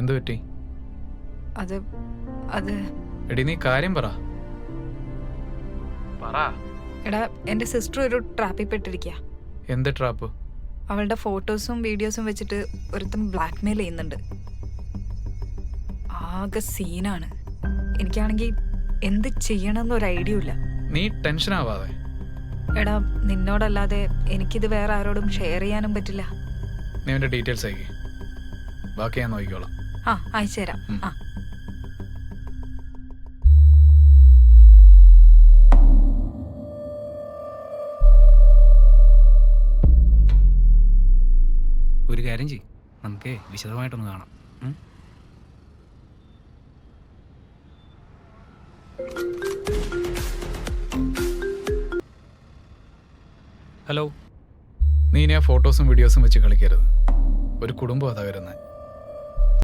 എന്ത് പറ്റി? അത് അത് എടി നീ കാര്യം പറ. എടാ എൻ്റെ സിസ്റ്റർ ഒരു ട്രാപ്പിൽ പെട്ടിരിക്കുക. എന്ത് ട്രാപ്പ്? അവളുടെ ഫോട്ടോസും വീഡിയോസും വെച്ചിട്ട് ഒരുത്തൻ ബ്ലാക്ക്മെയിൽ ചെയ്യുന്നുണ്ട്. ആകെ സീനാണ്. എനിക്കാണെങ്കിൽ എന്ത് ചെയ്യണമെന്നൊരു ഐഡിയ ഇല്ല. നീ ടെൻഷൻ ആവാതെ. എടാ നിന്നോടല്ലാതെ എനിക്കിത് വേറെ ആരോടും ഷെയർ ചെയ്യാനും പറ്റില്ല. നീ അവൻ്റെ ഡീറ്റെയിൽസ് അയക്കി, ബാക്കി ഞാൻ നോക്കിക്കോളാം. ആ അയച്ചു തരാം. ആ ഒരു കാര്യം ചെയ്യും, നമുക്ക് വിശദമായിട്ടൊന്ന് കാണാം. ഹലോ. നീ ഇനി ആ ഫോട്ടോസും വീഡിയോസും വെച്ച് കളിക്കരുത്. ഒരു കുടുംബം തകരുന്നത്.